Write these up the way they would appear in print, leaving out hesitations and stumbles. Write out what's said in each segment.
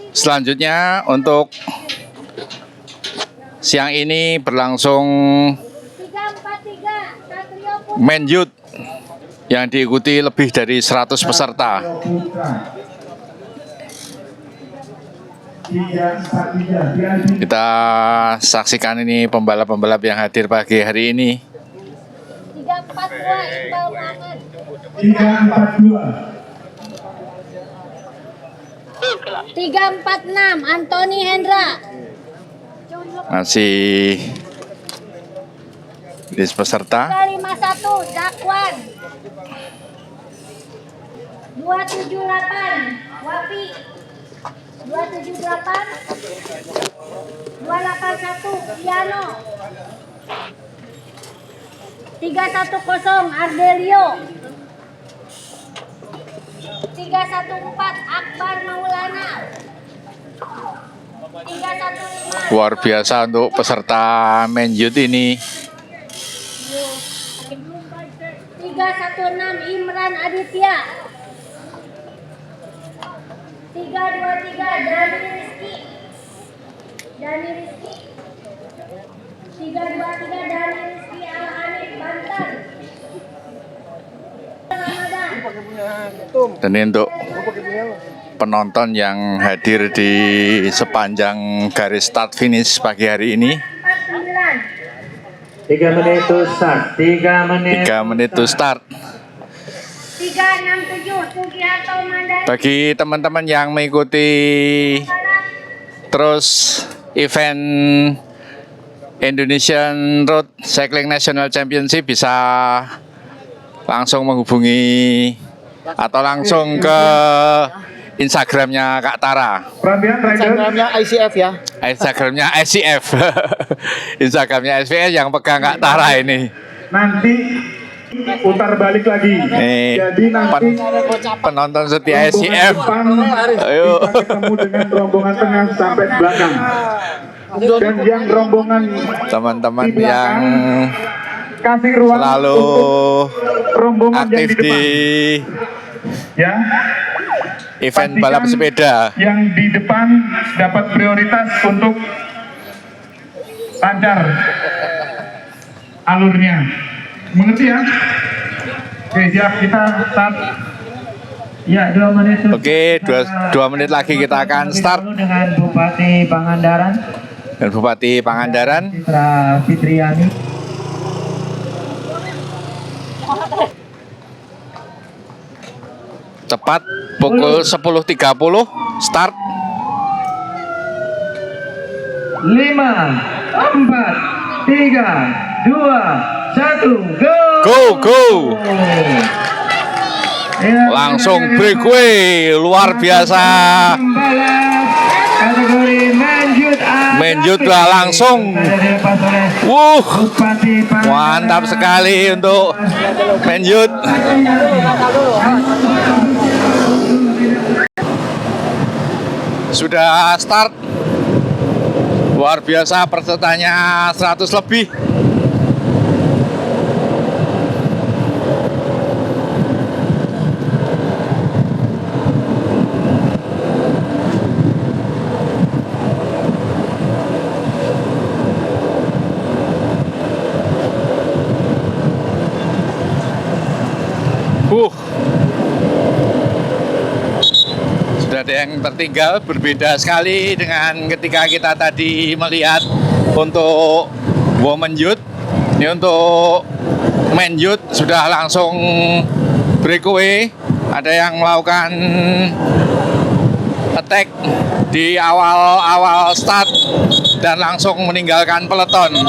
Selanjutnya untuk siang ini berlangsung Men Youth yang diikuti lebih dari 100 peserta. Kita saksikan ini pembalap-pembalap yang hadir pagi hari ini. 346 Anthony Hendra. Masih list peserta. 351 Zakwan. 278 Wapi. 278 281 Piano. 310 Ardelio. 314 Akbar Maulana. 315 Luar biasa untuk peserta Men Youth ini. 316 Imran Aditya. 323 Dani Rizky. 323 Dani Rizky Al-Hanif Banten. Dan ini untuk penonton yang hadir di sepanjang garis start finish pagi hari ini. 3 menit to start. 3 menit. 3 menit to start. 367 Sugiharto Mandari. Bagi teman-teman yang mengikuti terus event Indonesian Road Cycling National Championship bisa langsung menghubungi atau langsung ke Instagramnya Kak Tara. Instagramnya ICF ya. Instagramnya ICF. Instagramnya ICF yang pegang Kak Tara ini. Nanti putar balik lagi. Jadi nanti Penonton setia ICF. Ayo. bisa ketemu dengan rombongan tengah sampai belakang. Dan yang rombongan Teman-teman di belakang, yang kasih ruang selalu untuk rombongan yang aktif di depan. di Ya, event pastikan balap sepeda. yang di depan dapat prioritas untuk lancar alurnya. Mengerti ya? Oke, siap, kita start. Ya, 2 menit. Oke, dua menit lagi kita akan start. Dengan Bupati Pangandaran, Dan Bupati Pangandaran. Citra Fitriani. Tepat pukul 10.30 start. 5, 4, 3, 2, 1, go! Go! Langsung breakaway luar biasa. Kategori Men Youth langsung. Mantap sekali untuk Men Youth. Sudah start. Luar biasa, pesertanya 100 lebih. Sudah ada yang tertinggal, berbeda sekali dengan ketika kita tadi melihat untuk Women Youth. Ini untuk Men Youth sudah langsung breakaway. Ada yang melakukan attack di awal start dan langsung meninggalkan peloton.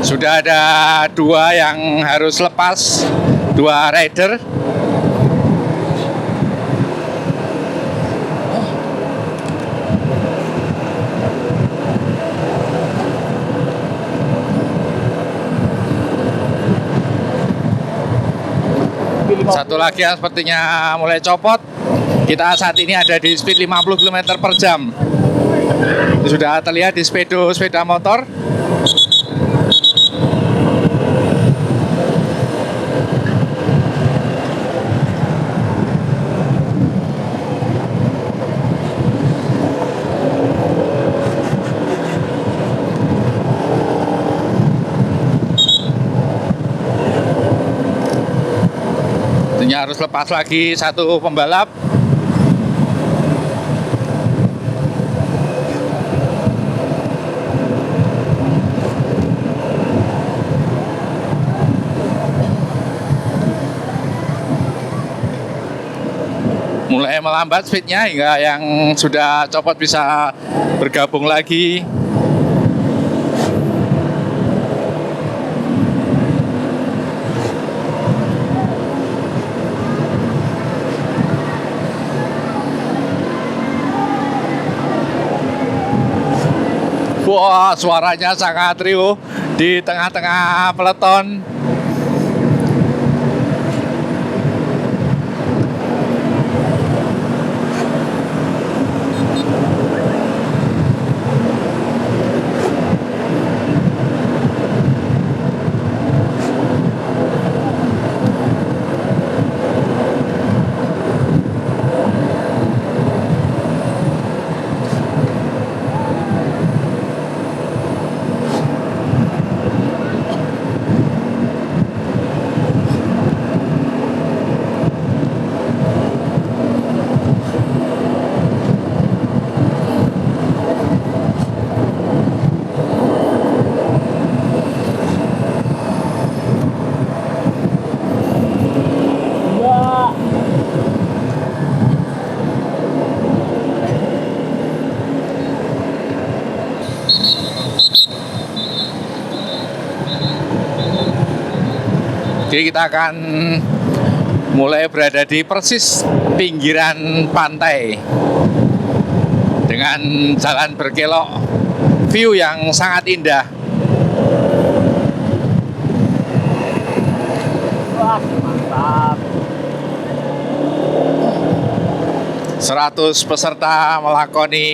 Sudah ada 2 yang harus lepas, 2 rider Satu lagi yang sepertinya mulai copot. Kita saat ini ada di speed 50 km per jam. Itu sudah terlihat di sepeda motor. Tentunya harus lepas lagi satu pembalap. Mulai melambat speednya hingga yang sudah copot bisa bergabung lagi. Wah, suaranya sangat riuh di tengah-tengah peleton. Jadi kita akan mulai berada di persis pinggiran pantai dengan jalan berkelok, view yang sangat indah. Wah, mantap. 100 peserta melakoni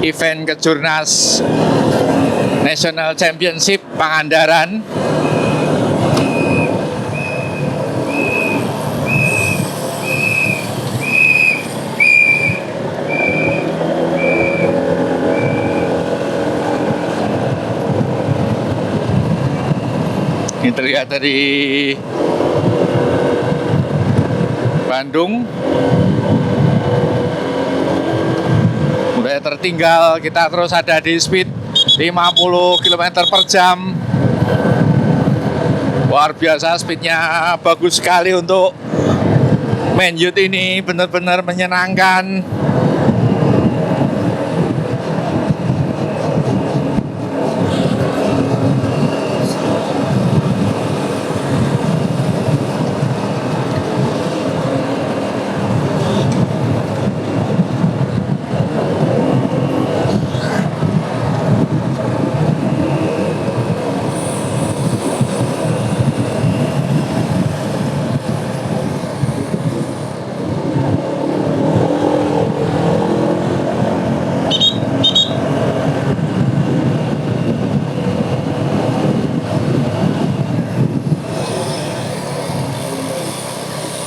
event Kejurnas National Championship Pangandaran. Ini terlihat dari Bandung. Mulai tertinggal, kita terus ada di speed 50 km per jam. Luar biasa, speednya bagus sekali untuk main youth ini, benar-benar menyenangkan.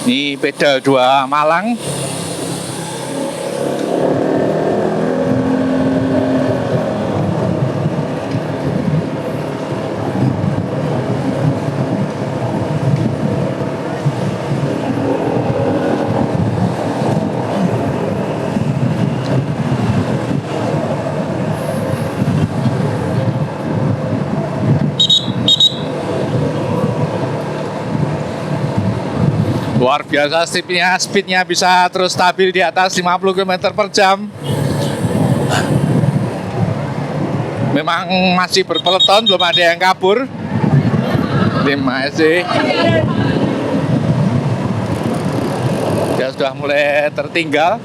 Ini pedal 2 Malang. Luar biasa, speednya bisa terus stabil di atas 50 km per jam. Memang masih berpeleton, belum ada yang kabur. Tim masih. Dia sudah mulai tertinggal.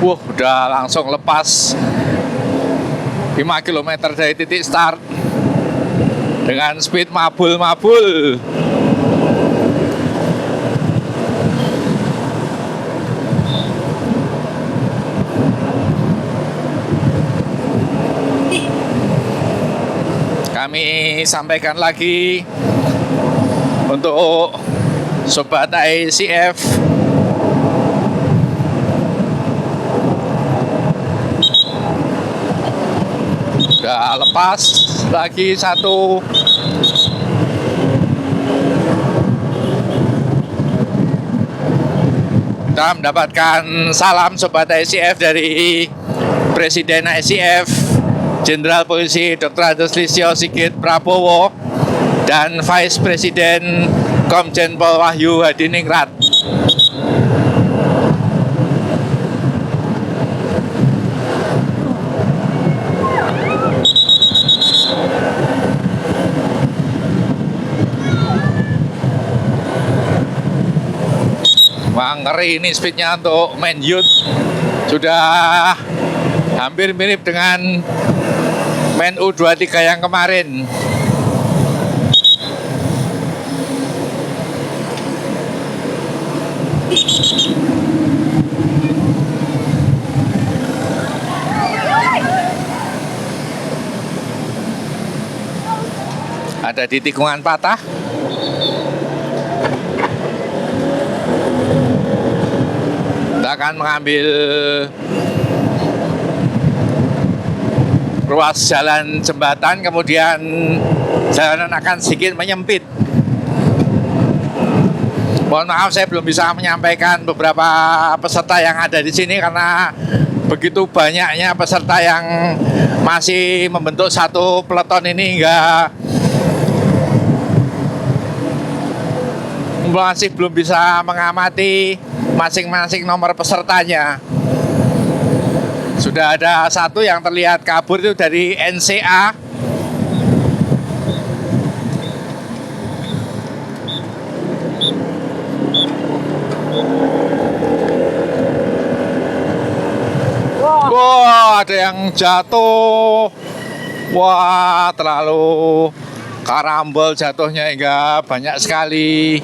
Udah langsung lepas 5 km dari titik start dengan speed mabul-mabul. Kami sampaikan lagi untuk sobat ICF, udah lepas lagi satu. Kita mendapatkan salam sobat ICF dari Presiden ICF Jenderal Polisi Dr. Andes Listio Sigit Prabowo dan Vice Presiden Komjen Pol Wahyu Hadiningrat. Wah, ngeri ini speednya untuk Man Youth. Sudah hampir mirip dengan Men U23 yang kemarin. Ada di tikungan patah. Kita akan mengambil ruas jalan jembatan, kemudian jalanan akan sedikit menyempit. Mohon maaf, saya belum bisa menyampaikan beberapa peserta yang ada di sini karena begitu banyaknya peserta yang masih membentuk satu peleton ini, hingga masih belum bisa mengamati masing-masing nomor pesertanya. Sudah ada satu yang terlihat kabur itu dari NCA. Wah, ada yang jatuh. Wah, terlalu karambol jatuhnya hingga banyak sekali.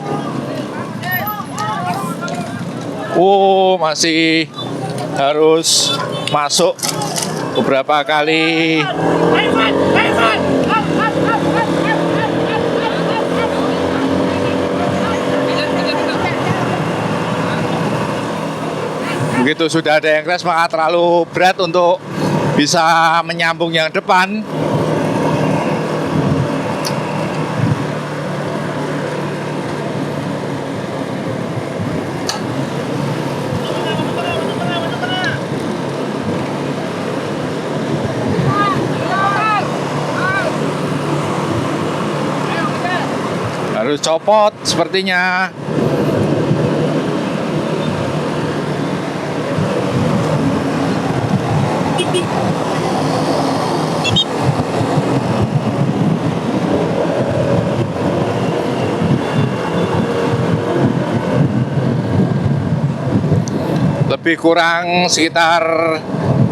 Masih harus masuk beberapa kali. Begitu sudah ada yang crash, maka terlalu berat untuk bisa menyambung yang depan. Harus copot sepertinya. Lebih kurang sekitar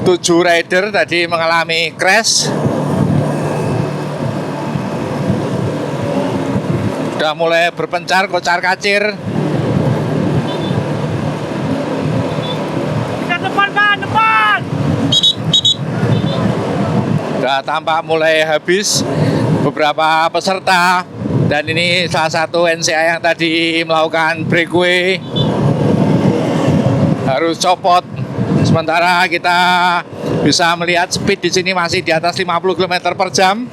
7 rider tadi mengalami crash. Sudah mulai berpencar, kocar-kacir. Depan. Sudah tampak mulai habis beberapa peserta. Dan ini salah satu NCA yang tadi melakukan breakaway. Harus copot. Sementara kita bisa melihat speed di sini masih di atas 50 km per jam.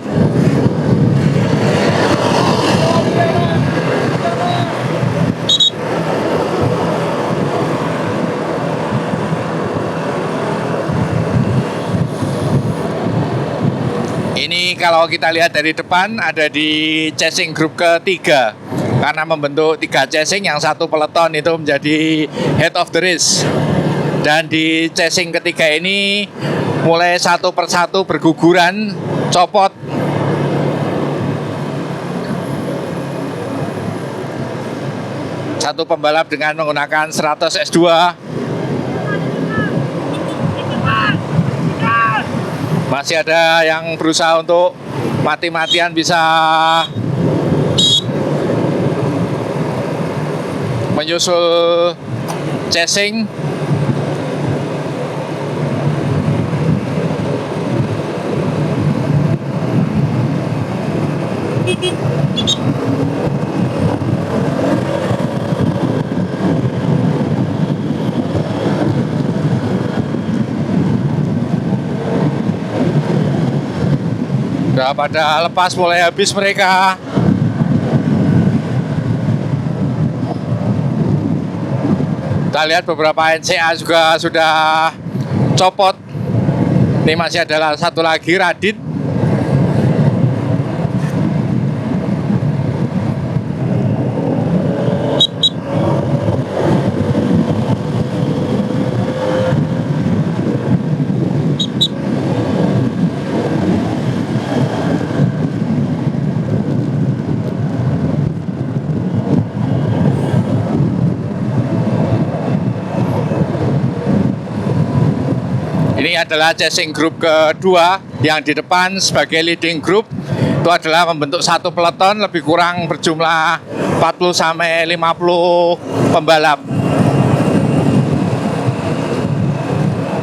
Ini kalau kita lihat dari depan ada di chasing group ketiga, karena membentuk 3 chasing, yang satu peleton itu menjadi head of the race. Dan di chasing ketiga ini mulai satu persatu berguguran, copot. Satu pembalap dengan menggunakan 100 S2. Masih ada yang berusaha untuk mati-matian bisa menyusul chasing. Udah pada lepas, mulai habis mereka. Kita lihat beberapa NCA juga sudah copot. Ini masih ada satu lagi, Radit. Ini adalah chasing group kedua yang di depan sebagai leading group. Itu adalah membentuk satu peloton lebih kurang berjumlah 40-50 pembalap.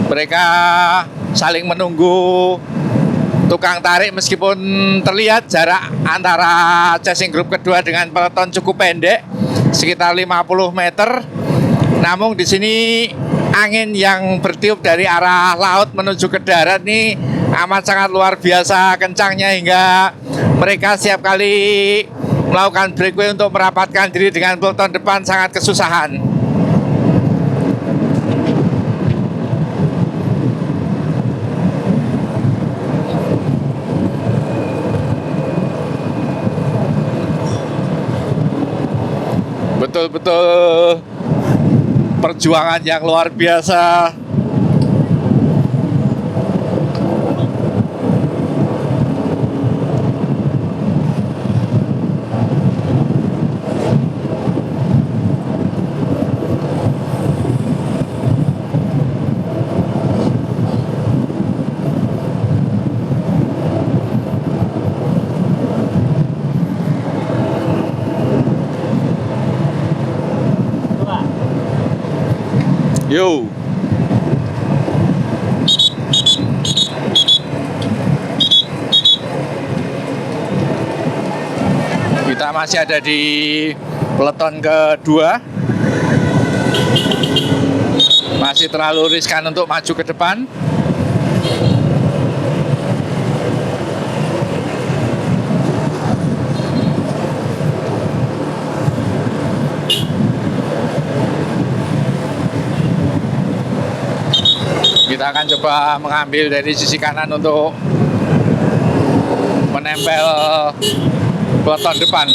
Mereka saling menunggu tukang tarik meskipun terlihat jarak antara chasing group kedua dengan peloton cukup pendek, sekitar 50 meter. Namun di sini angin yang bertiup dari arah laut menuju ke darat ini amat sangat luar biasa kencangnya hingga mereka setiap kali melakukan breakaway untuk merapatkan diri dengan peloton depan sangat kesusahan. Betul-betul perjuangan yang luar biasa. Yo. Kita masih ada di peloton kedua. Masih terlalu riskan untuk maju ke depan. Kita akan coba mengambil dari sisi kanan untuk menempel peloton depan.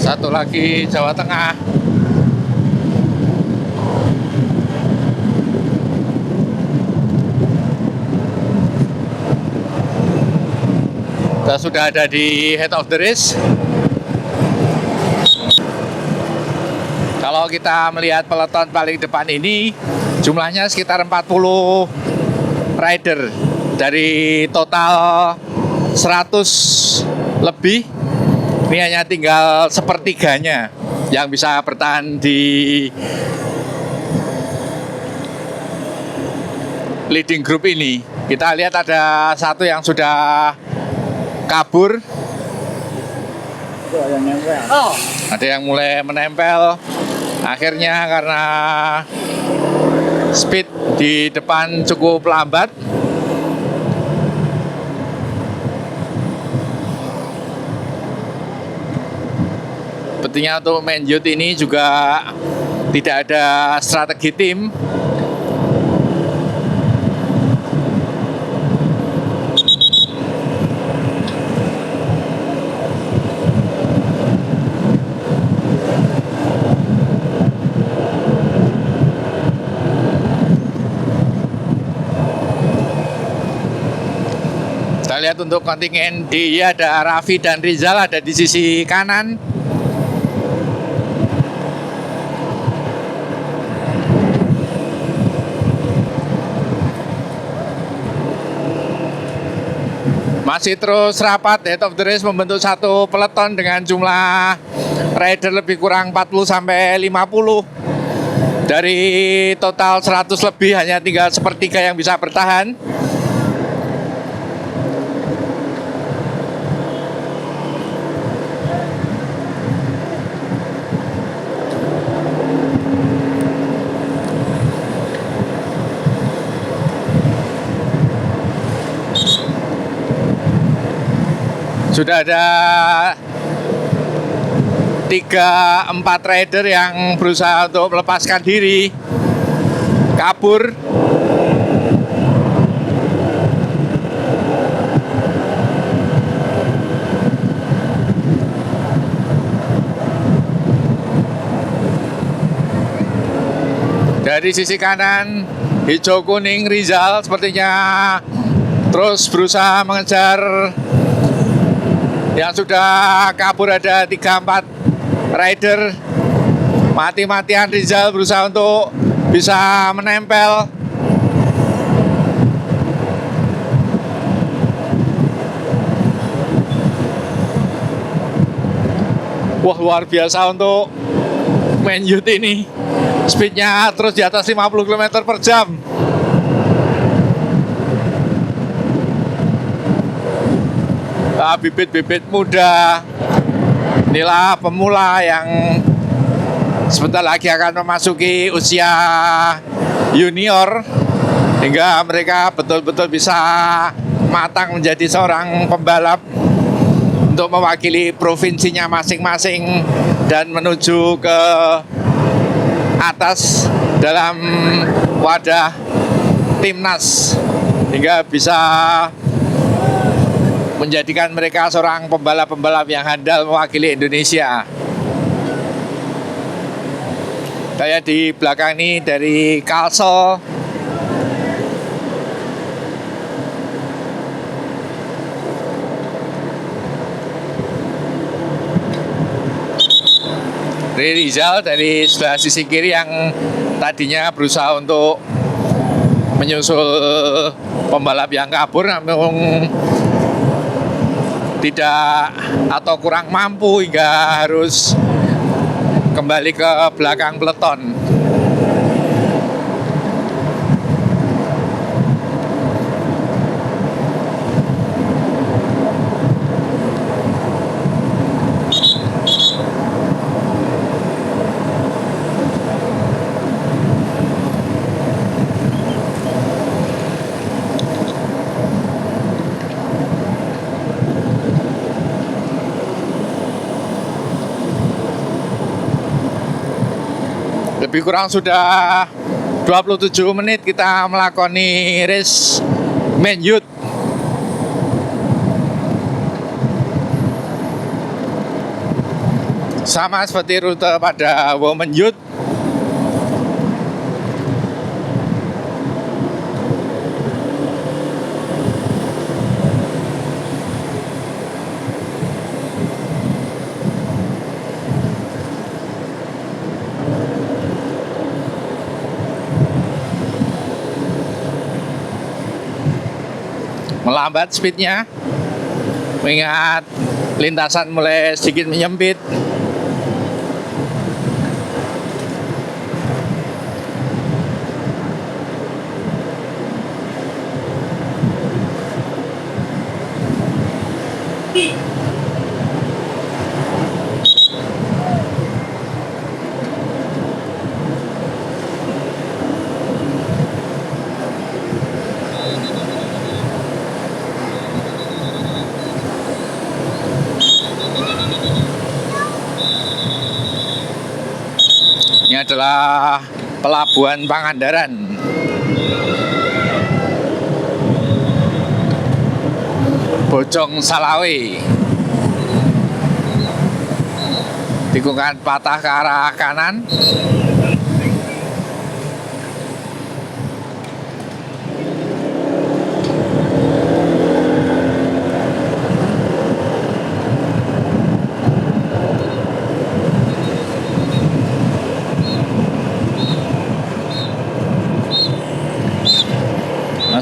Satu lagi Jawa Tengah. Kita sudah ada di head of the race. Kalau kita melihat peloton paling depan ini, jumlahnya sekitar 40 rider dari total 100 lebih. Ini hanya tinggal sepertiganya yang bisa bertahan di leading group ini. Kita lihat ada satu yang sudah kabur. Ada yang mulai menempel. Akhirnya karena speed di depan cukup lambat, sepertinya untuk Manjut ini juga tidak ada strategi tim. Kita lihat untuk kontingen D ada Raffi dan Rizal ada di sisi kanan. Masih terus rapat, head of the race membentuk satu peleton dengan jumlah rider lebih kurang 40 sampai 50. Dari total 100 lebih hanya tinggal sepertiga yang bisa bertahan. Sudah ada 3-4 rider yang berusaha untuk melepaskan diri, kabur. Dari sisi kanan, hijau kuning Rizal sepertinya terus berusaha mengejar yang sudah kabur. Ada 3-4 rider. Mati-matian Rizal berusaha untuk bisa menempel. Wah, luar biasa untuk Man Youth ini. Speednya terus di atas 50 km per jam. Bibit-bibit muda, inilah pemula yang sebentar lagi akan memasuki usia junior, hingga mereka betul-betul bisa matang menjadi seorang pembalap untuk mewakili provinsinya masing-masing dan menuju ke atas dalam wadah timnas, hingga bisa menjadikan mereka seorang pembalap-pembalap yang handal mewakili Indonesia. Saya di belakang ini dari Kalsel. Rizal dari sebelah sisi kiri yang tadinya berusaha untuk menyusul pembalap yang kabur, namun tidak atau kurang mampu hingga harus kembali ke belakang peleton. Lebih kurang sudah 27 menit kita melakoni race Man Youth. Sama seperti rute pada Women Youth. Melambat speednya, mengingat lintasan mulai sedikit menyempit. Ini adalah Pelabuhan Pangandaran. Bojong Salawe. Tikungan patah ke arah kanan.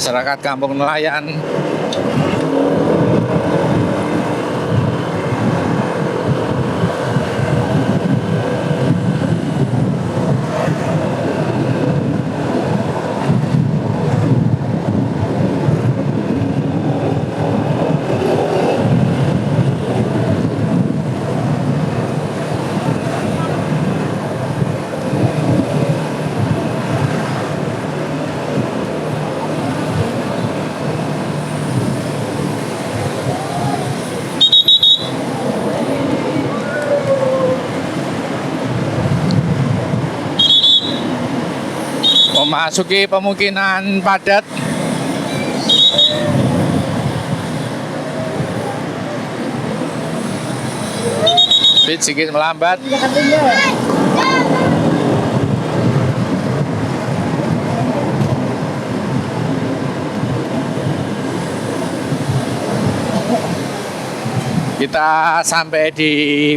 masyarakat Kampung Nelayan. Memasuki pemukiman padat. Speed sedikit melambat. Kita sampai di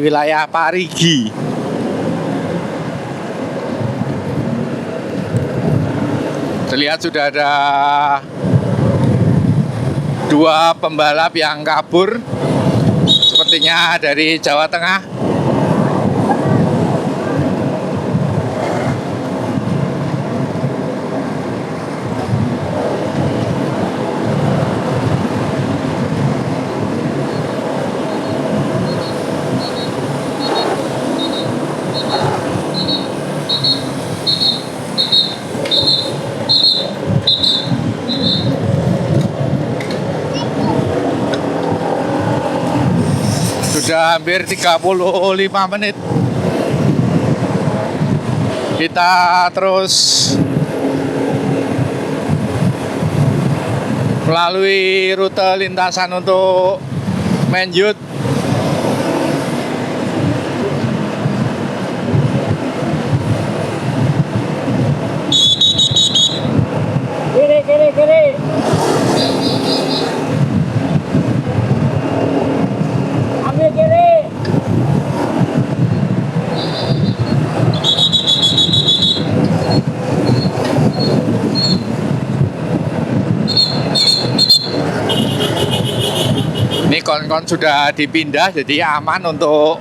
wilayah Parigi. Terlihat sudah ada 2 pembalap yang kabur, sepertinya dari Jawa Tengah. Sudah hampir 35 menit. Kita terus melalui rute lintasan untuk Menjut. Kiri. Ambil kiri. Ini kon-kon sudah dipindah, jadi aman untuk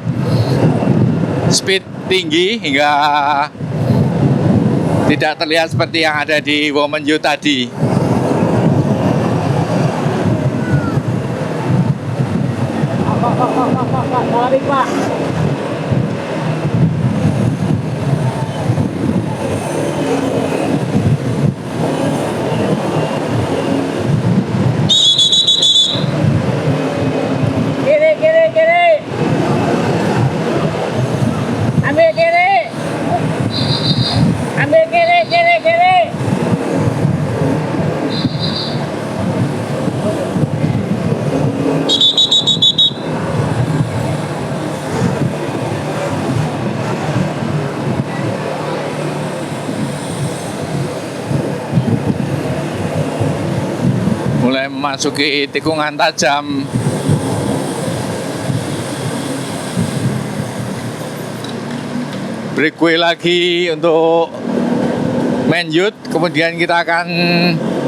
speed tinggi hingga tidak terlihat seperti yang ada di Womenju tadi. Pak, balik Pak. Kiri. Ambil kiri. Mulai memasuki tikungan tajam. Breakaway lagi untuk Menjut, kemudian kita akan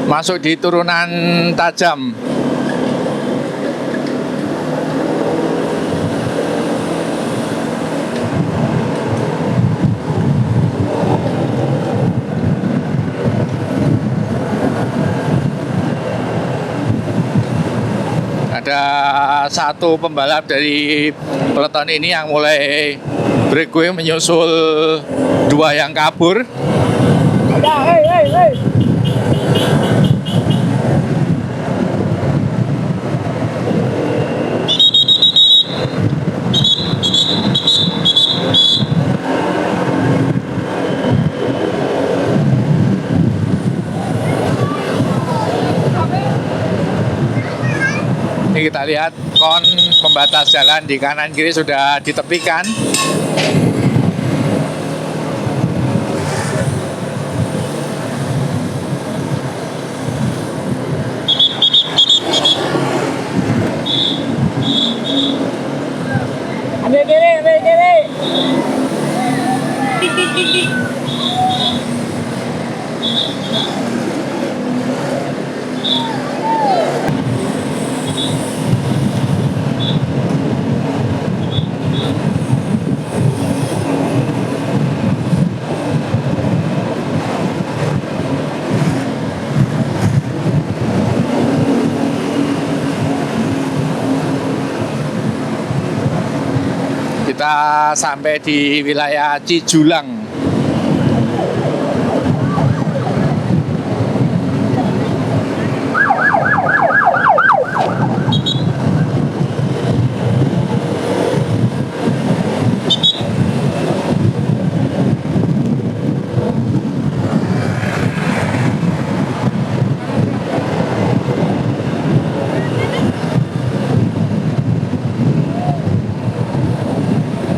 masuk di turunan tajam. Ada satu pembalap dari peloton ini yang mulai breakaway menyusul 2 yang kabur. Hei. Ini kita lihat kon pembatas jalan di kanan kiri sudah ditepikan. Ambil kiri. Kita sampai di wilayah Cijulang.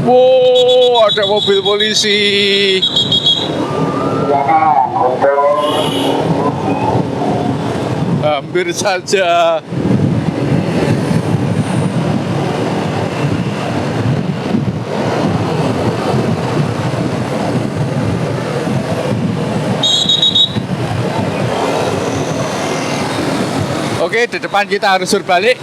Wow, ada mobil polisi. Hampir saja. Oke, di depan kita harus berbalik.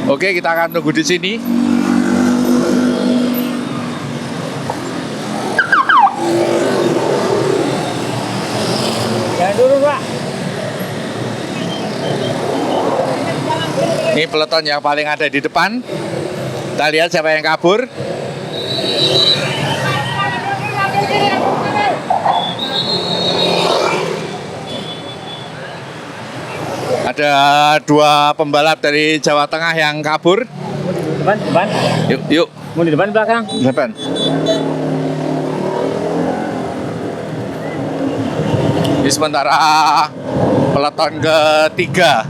Oke, kita akan tunggu di sini. Jangan dulu, Pak. Ini peleton yang paling ada di depan. Kita lihat siapa yang kabur. Ada 2 pembalap dari Jawa Tengah yang kabur. Depan. Yuk. Mau di depan belakang? Depan. Ini sementara peleton ketiga.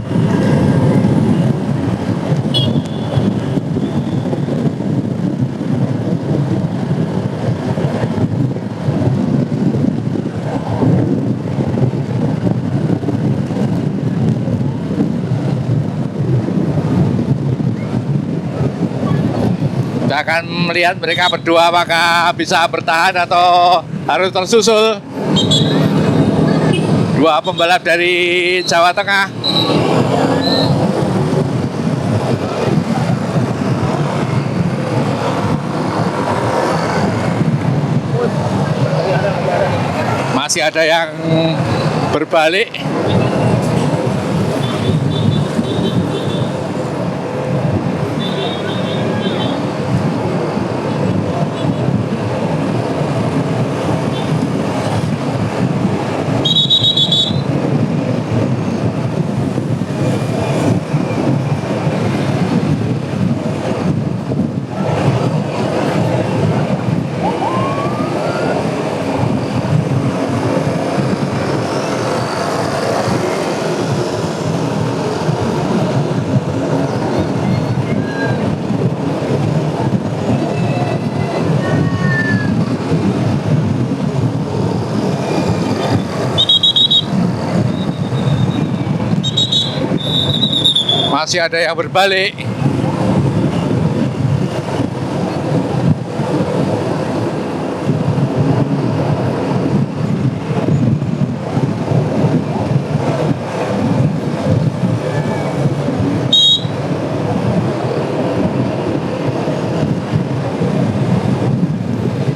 Kita akan melihat mereka berdua apakah bisa bertahan atau harus tersusul. 2 pembalap dari Jawa Tengah. Masih ada yang berbalik. Masih ada yang berbalik.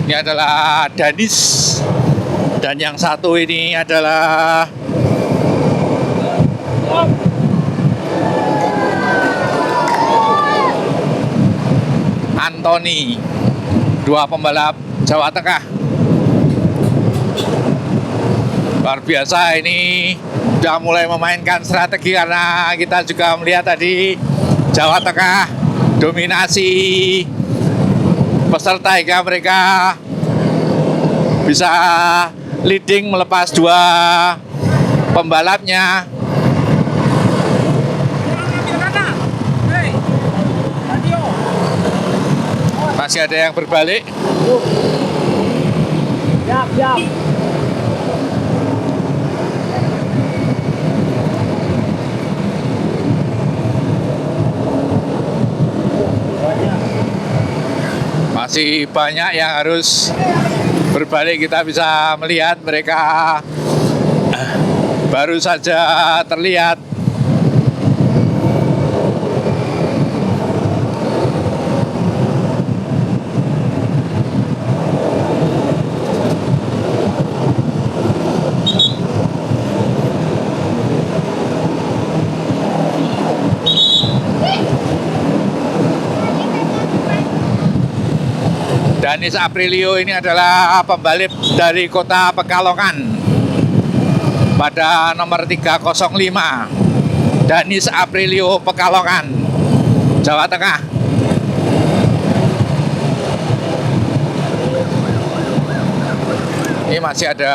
Ini adalah Danis. Dan yang satu ini adalah Antoni, 2 pembalap Jawa Tengah. Luar biasa, ini sudah mulai memainkan strategi karena kita juga melihat tadi Jawa Tengah dominasi peserta hingga mereka bisa leading melepas 2 pembalapnya. Masih ada yang berbalik. Siap. Masih banyak yang harus berbalik. Kita bisa melihat mereka baru saja terlihat. Danis Aprilio ini adalah pembalap dari kota Pekalongan pada nomor 305. Danis Aprilio Pekalongan, Jawa Tengah. Ini masih ada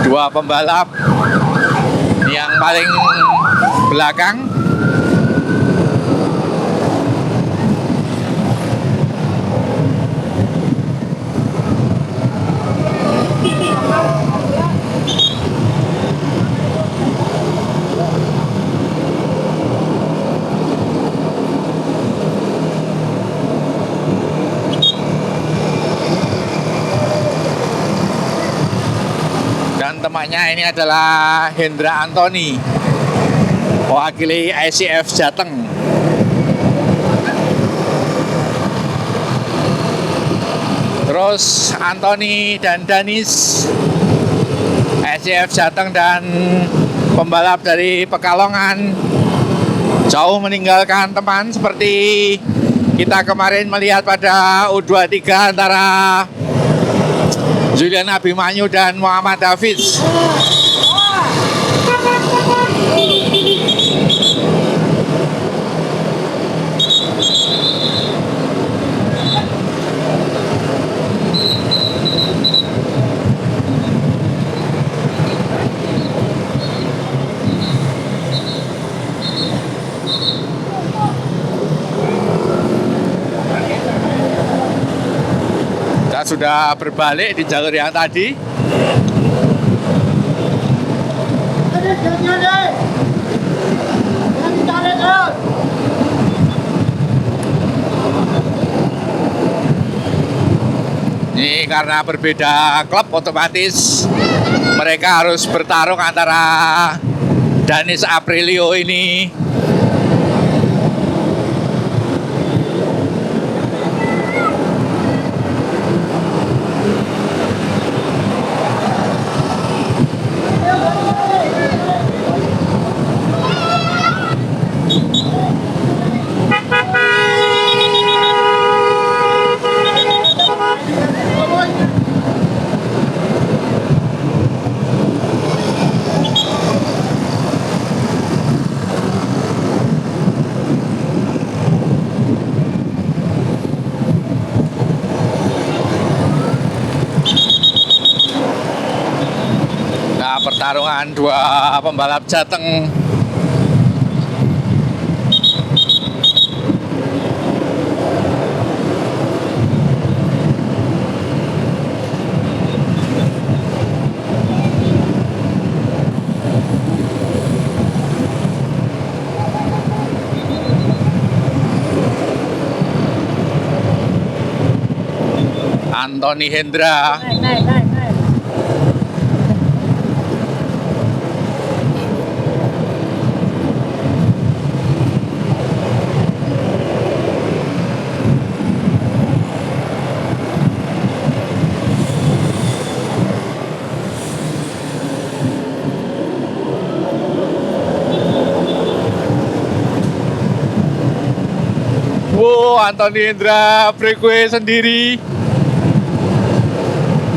dua pembalap. Yang paling belakang dan temannya ini adalah Hendra Antoni, mewakili ICF Jateng. Terus Antoni dan Danis, ICF Jateng dan pembalap dari Pekalongan jauh meninggalkan teman seperti kita kemarin melihat pada U23 antara Julian Abimanyu dan Muhammad Hafiz. Kita sudah berbalik di jalur yang tadi. Ini karena berbeda klub, otomatis mereka harus bertarung antara Danis Aprilio ini pertarungan dua pembalap Jateng. Antoni Hendra, Naik. wow, Antoni Hendra breakaway sendiri.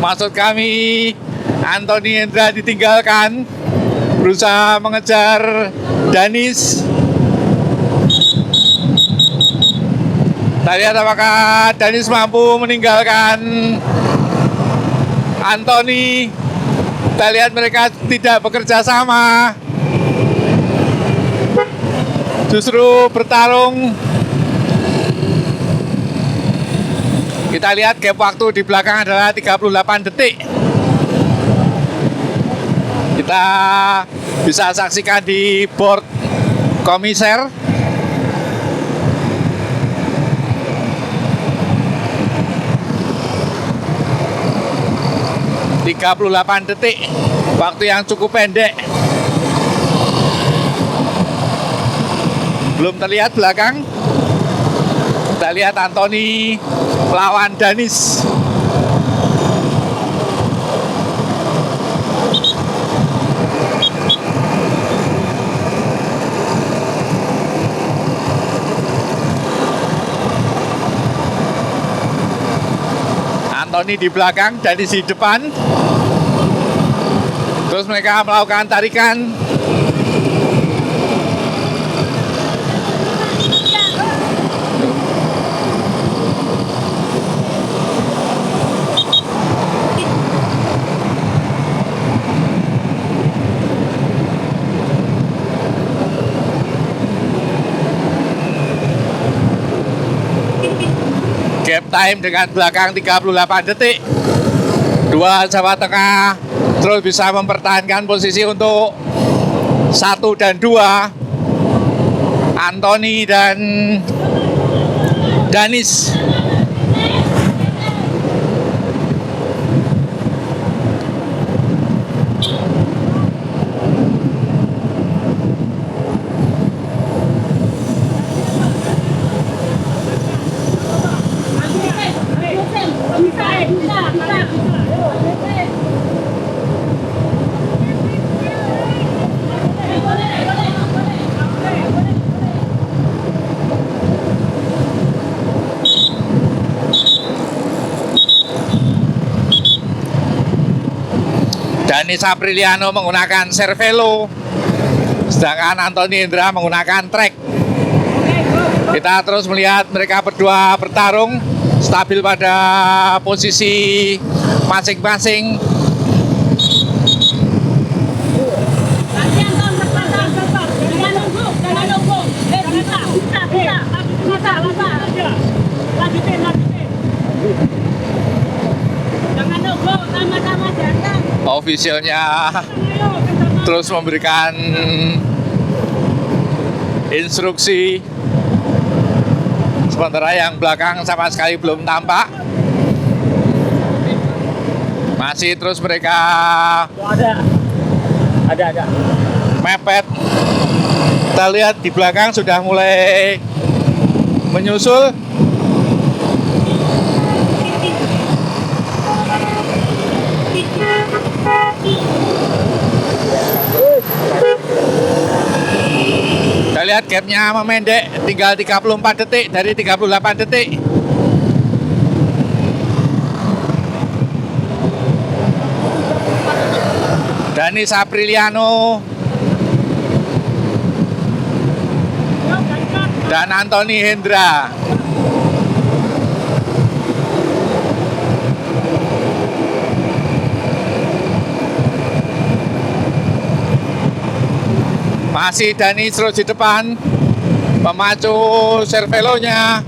Maksud kami, Antoni Hendra ditinggalkan, berusaha mengejar Danis. Kita lihat apakah Danis mampu meninggalkan Antoni. Kita lihat mereka tidak bekerja sama, justru bertarung. Kita lihat gap waktu di belakang adalah 38 detik. Kita bisa saksikan di board komiser. ...38 detik, waktu yang cukup pendek. Belum terlihat belakang. Kita lihat Antoni melawan Danis. Anthony di belakang, Danis di depan. Terus mereka melakukan tarikan. Gap time dengan belakang 38 detik. Dua Jawa Tengah terus bisa mempertahankan posisi untuk 1 dan 2. Anthony dan Danis. Danis Apriliano menggunakan servelo, sedangkan Anthony Hendra menggunakan trek. Kita terus melihat mereka berdua bertarung stabil pada posisi masing-masing. Ofisialnya terus memberikan instruksi, sementara yang belakang sama sekali belum tampak. Masih terus mereka Ada. mepet. Kita lihat di belakang sudah mulai menyusul. Kita lihat gapnya memendek, tinggal 34 detik dari 38 detik. Danis Apriliano dan Anthony Hendra. Masih Danis terus di depan, memacu servelonya.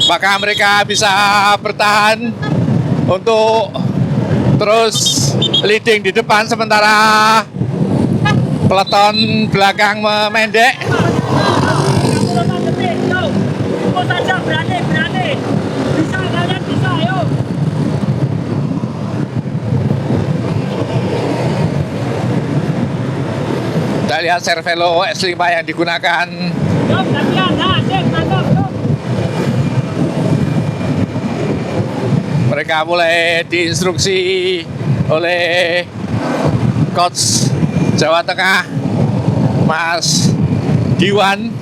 Maka mereka bisa bertahan untuk terus leading di depan, sementara peloton belakang memendek. Kita lihat servelo S5 yang digunakan. Mereka mulai diinstruksi oleh coach Jawa Tengah, Mas Diwan.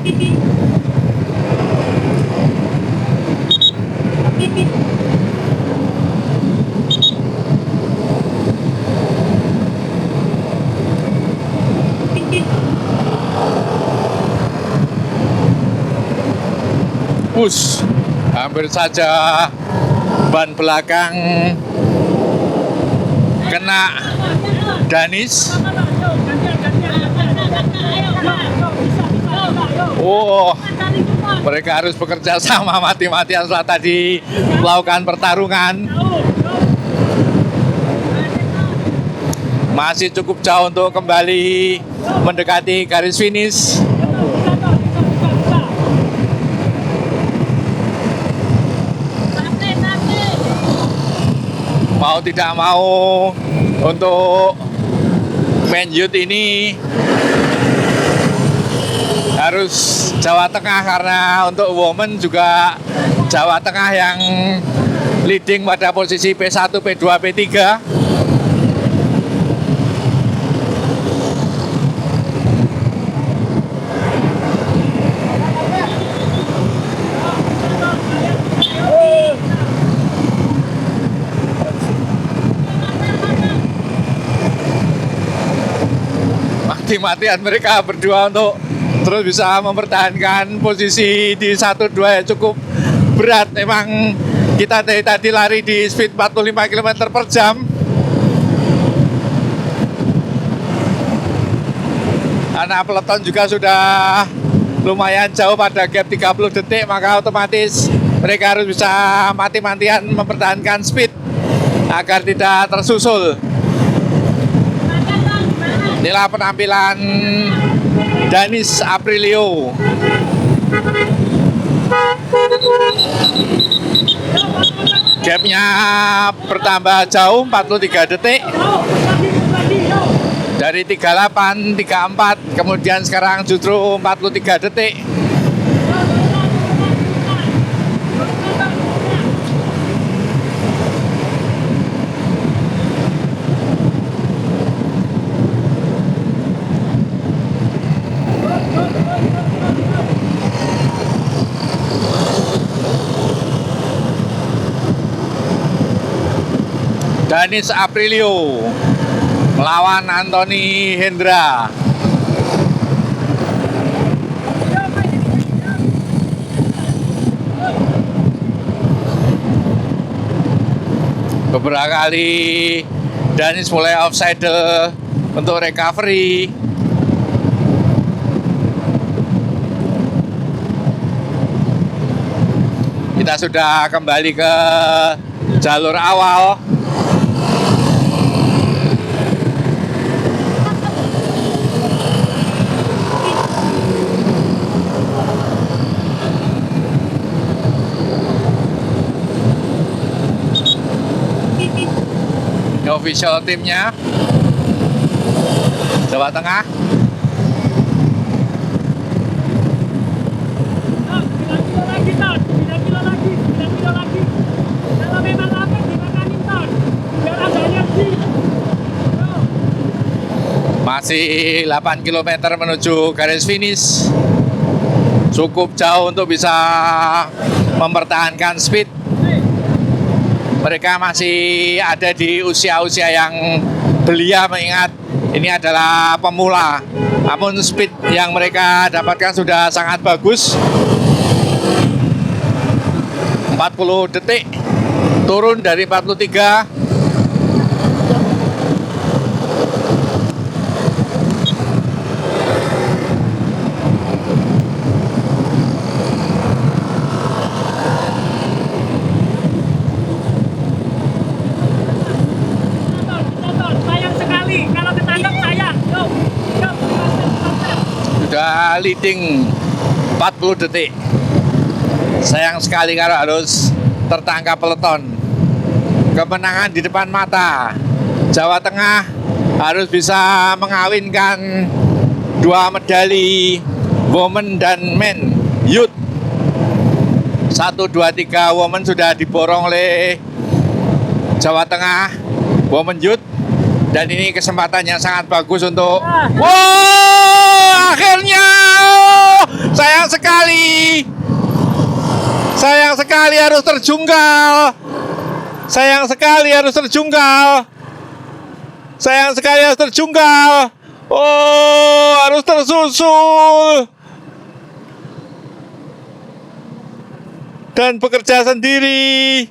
Push, hampir saja ban belakang kena Danis. Oh, mereka harus bekerja sama mati-matian setelah tadi melakukan pertarungan. Masih cukup jauh untuk kembali mendekati garis finish. Mau tidak mau, untuk Man Youth ini harus Jawa Tengah, karena untuk women juga Jawa Tengah yang leading pada posisi P1, P2, P3. mati-matian mereka berdua untuk terus bisa mempertahankan posisi di 1-2 ya cukup berat. Memang kita dari tadi lari di speed 45 km per jam. Karena peloton juga sudah lumayan jauh pada gap 30 detik, maka otomatis mereka harus bisa mati-matian mempertahankan speed agar tidak tersusul. Inilah penampilan Danis Aprilio. Gapnya bertambah jauh 43 detik. Dari 38, 34, kemudian sekarang justru 43 detik. Danis Aprilio melawan Anthony Hendra. Beberapa kali Danis mulai offside untuk recovery. Kita sudah kembali ke jalur awal. Official timnya Jawa Tengah. Masih 8 km menuju garis finish. Cukup jauh untuk bisa mempertahankan speed. Mereka masih ada di usia-usia yang belia, mengingat ini adalah pemula. Namun speed yang mereka dapatkan sudah sangat bagus. 40 detik, turun dari 43. Sudah leading 40 detik. Sayang sekali kalau harus tertangkap peloton. Kemenangan di depan mata. Jawa Tengah harus bisa mengawinkan 2 medali women dan men youth. 1, 2, 3 women sudah diborong oleh Jawa Tengah women youth. Dan ini kesempatan yang sangat bagus untuk akhirnya sayang sekali harus terjungkal, sayang sekali harus terjungkal, harus tersusul dan bekerja sendiri.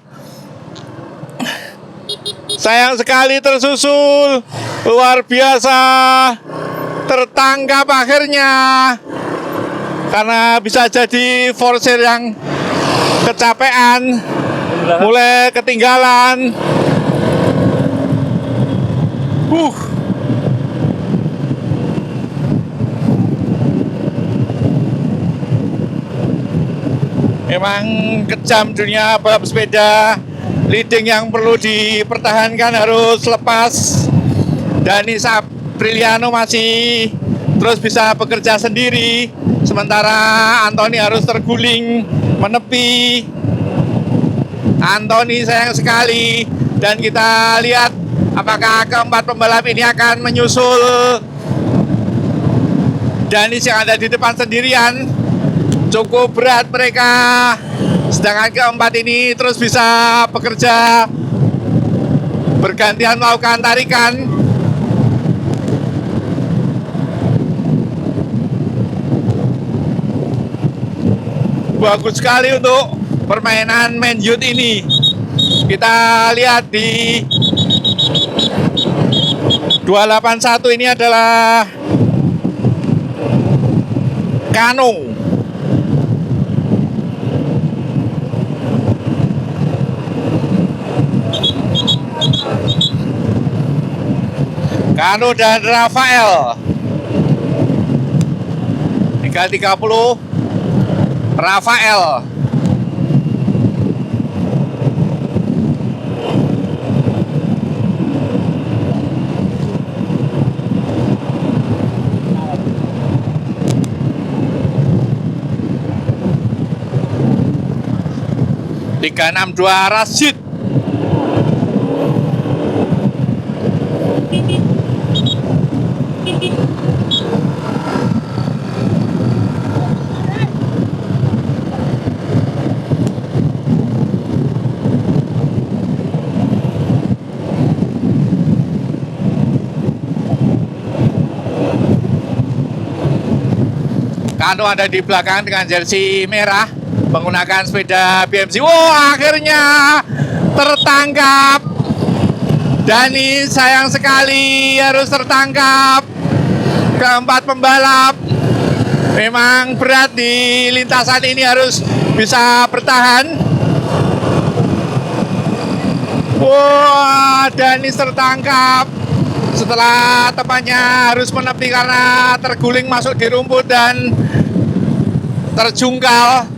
Sayang sekali tersusul, luar biasa, tertangkap akhirnya. Karena bisa jadi forcer yang kecapean, mulai ketinggalan. Memang kejam dunia balap sepeda. Leading yang perlu dipertahankan harus lepas. Danis Apriliano masih terus bisa bekerja sendiri, sementara Anthony harus terguling menepi. Anthony sayang sekali, dan kita lihat apakah keempat pembalap ini akan menyusul Danis yang ada di depan sendirian. Cukup berat mereka, sedangkan keempat ini terus bisa bekerja bergantian melakukan tarikan. bagus sekali untuk permainan Man Youth ini. Kita lihat di 281 ini adalah Kano. Kano dan Rafael. 330 Rafael. Tiga enam dua Rashid. Kano ada di belakang dengan jersey merah menggunakan sepeda BMC. Akhirnya tertangkap. Dani sayang sekali harus tertangkap. Keempat pembalap memang berat di lintasan ini, harus bisa bertahan. Dani tertangkap setelah temannya harus menepi karena terguling masuk di rumput dan terjungkal.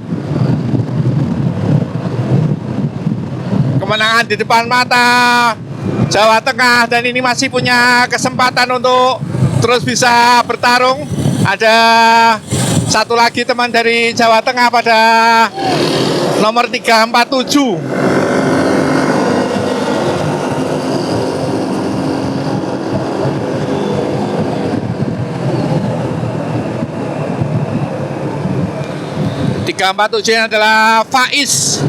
Kemenangan di depan mata Jawa Tengah, dan ini masih punya kesempatan untuk terus bisa bertarung. Ada satu lagi teman dari Jawa Tengah pada nomor 347. Ini adalah Faiz.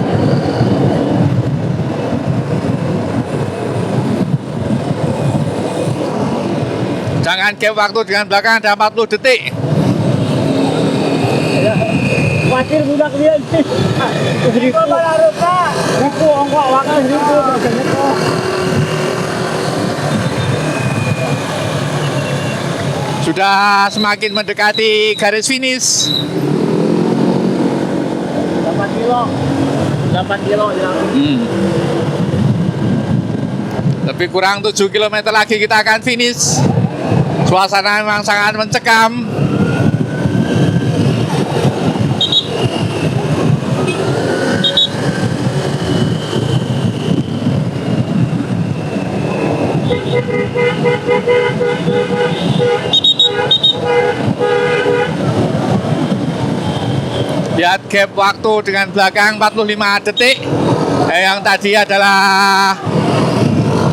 Jangan gap waktu dengan belakang, ada 40 detik. Wakil budak dia. Seribu baru Pak. Seribu ongkok wakil 1000. Sudah semakin mendekati garis finish. 8 kilo jalan. Lebih kurang 7 km lagi kita akan finish. Suasana memang sangat mencekam. Lihat gap waktu dengan belakang 45 detik. Yang tadi adalah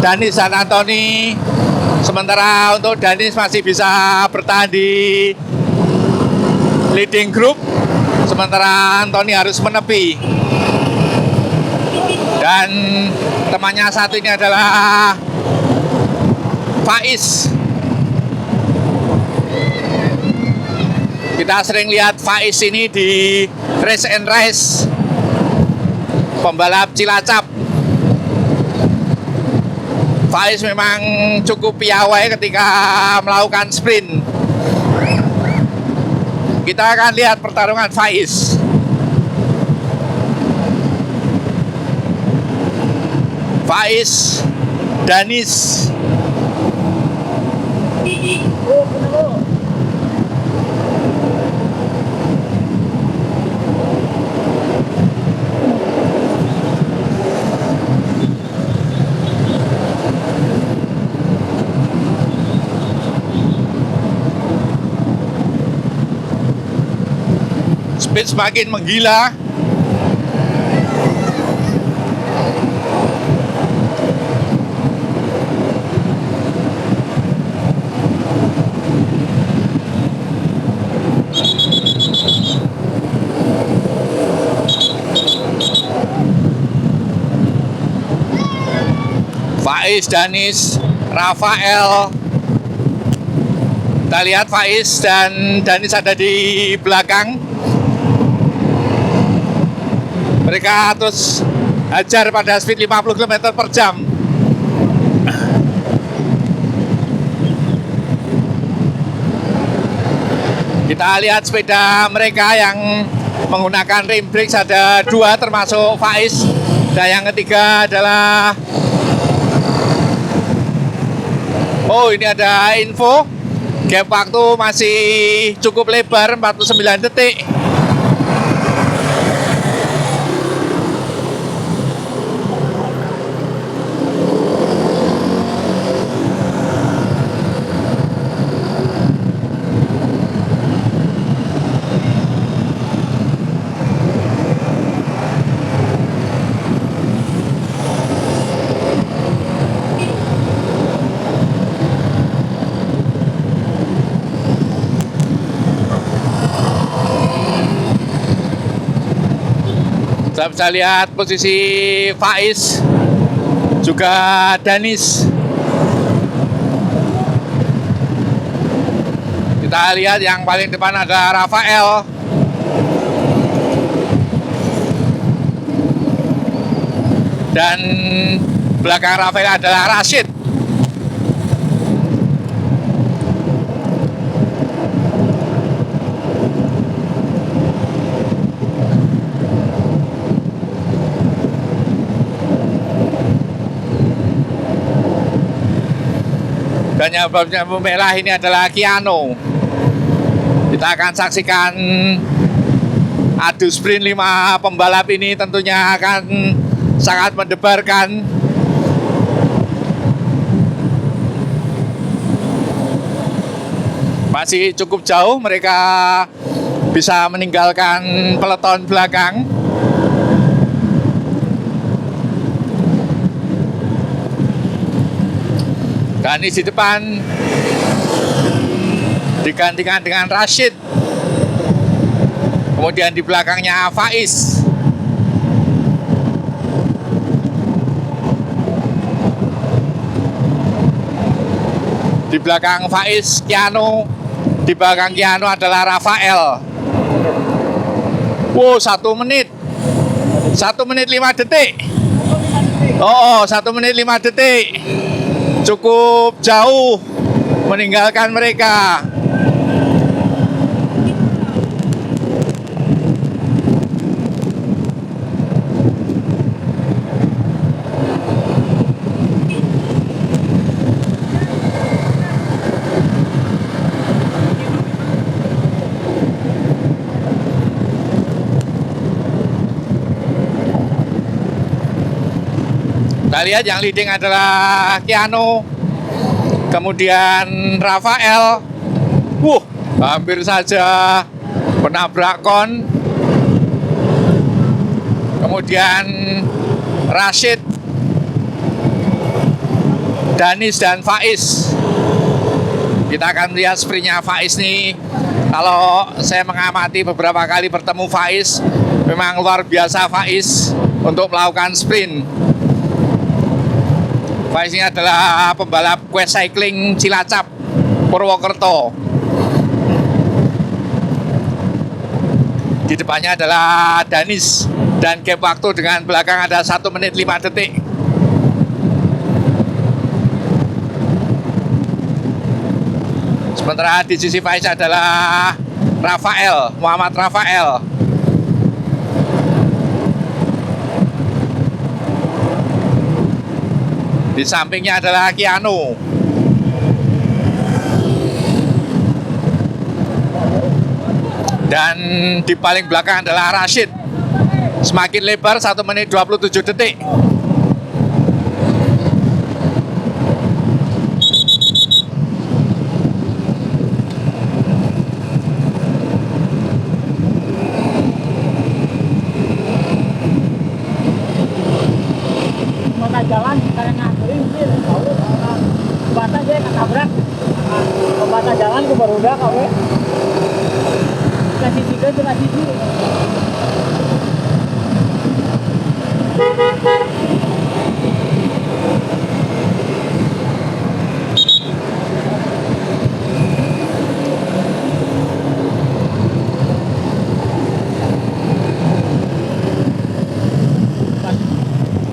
Danis dan Anthony. Sementara untuk Danis masih bisa bertahan di leading group, sementara Anthony harus menepi. Dan temannya satu ini adalah Faiz. Kita sering lihat Faiz ini di Race and Race, pembalap Cilacap. Faiz memang cukup piawai ketika melakukan sprint. Kita akan lihat pertarungan Faiz. Faiz, Danis. Speed semakin menggila. Faiz, Danis, Rafael. Kita lihat Faiz dan Danis ada di belakang. Mereka terus hajar pada speed 50 km per jam. Kita lihat sepeda mereka yang menggunakan rim brakes ada 2 termasuk Faiz, dan yang ketiga adalah ini ada info gap waktu masih cukup lebar 49 detik. Kita bisa lihat posisi Faiz, juga Danis. Kita lihat yang paling depan ada Rafael. Dan belakang Rafael adalah Rashid. Dan yang berlampu merah ini adalah Keanu. Kita akan saksikan adu sprint 5 pembalap ini, tentunya akan sangat mendebarkan. Masih cukup jauh, mereka bisa meninggalkan peloton belakang. Danis di depan digantikan dengan Rashid. Kemudian di belakangnya Faiz. Di belakang Faiz, Keanu. Di belakang Keanu adalah Rafael. Wow, 1 menit. 1 menit 5 detik. 1 menit 5 detik. Cukup jauh meninggalkan mereka. Kita lihat yang leading adalah Keanu, kemudian Rafael. Hampir saja menabrak kon. Kemudian Rashid, Danis, dan Faiz. Kita akan melihat sprintnya Faiz nih. Kalau saya mengamati beberapa kali bertemu Faiz, memang luar biasa Faiz untuk melakukan sprint. Faiz ini adalah pembalap Quest Cycling Cilacap, Purwokerto. Di depannya adalah Danis, dan gap waktu dengan belakang ada 1 menit 5 detik. Sementara di sisi Faiz adalah Rafael, Muhammad Rafael. Di sampingnya adalah Keanu. Dan di paling belakang adalah Rashid. Semakin lebar, 1 menit 27 detik. Mata jalan karena kering sih, tahu batas dia ketabrak. Pembata jalan ke baruda kawe. Kasih 3 itu kasih 2.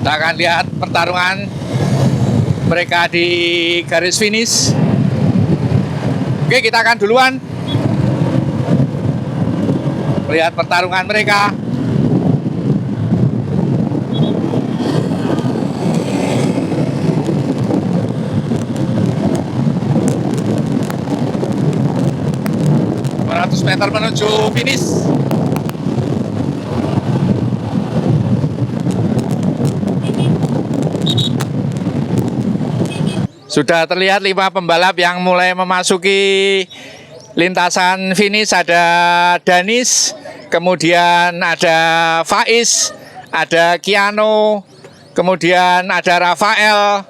Kita akan lihat pertarungan mereka di garis finish. Oke, kita akan duluan lihat pertarungan mereka. Meter menuju finish. Sudah terlihat 5 pembalap yang mulai memasuki lintasan finish. Ada Danis, kemudian ada Faiz, ada Kiano, kemudian ada Rafael.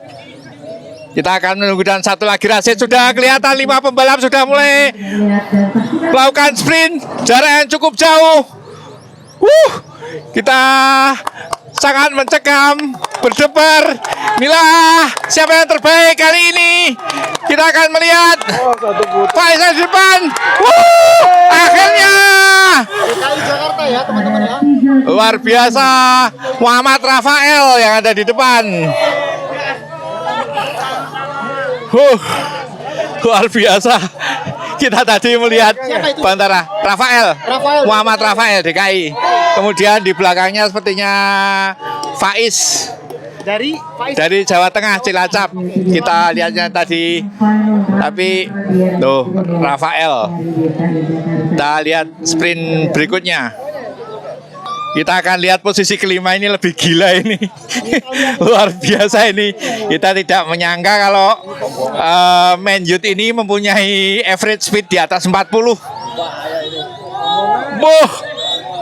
Kita akan menunggu, dan satu lagi Rasid. Sudah kelihatan 5 pembalap sudah mulai melakukan sprint jarak yang cukup jauh. Kita sangat mencekam, berdebar. Mila, siapa yang terbaik kali ini? Kita akan melihat Faiz di depan. Akhirnya DKI Jakarta ya teman-teman ya. luar biasa, Muhammad Rafael yang ada di depan. Luar biasa. Kita tadi melihat antara Rafael, Muhammad Rafael DKI. Kemudian di belakangnya sepertinya Faiz dari Jawa Tengah, Cilacap. Kita lihatnya tadi. Tapi tuh Rafael. Kita lihat sprint berikutnya. Kita akan lihat posisi kelima ini lebih gila ini. Luar biasa ini. Kita tidak menyangka kalau Manjut ini mempunyai average speed di atas 40.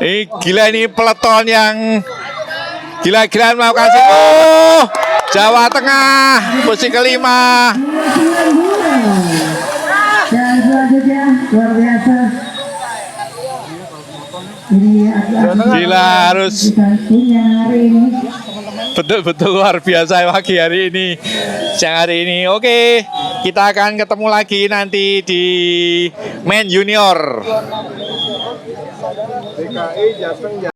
Ini gila, ini peleton yang gila-gilaan melakukan Jawa Tengah posisi kelima. Dan selanjutnya luar biasa. Gila, harus Hari ini. betul-betul luar biasa pagi hari ini, siang hari ini. Oke, kita akan ketemu lagi nanti di Men Junior.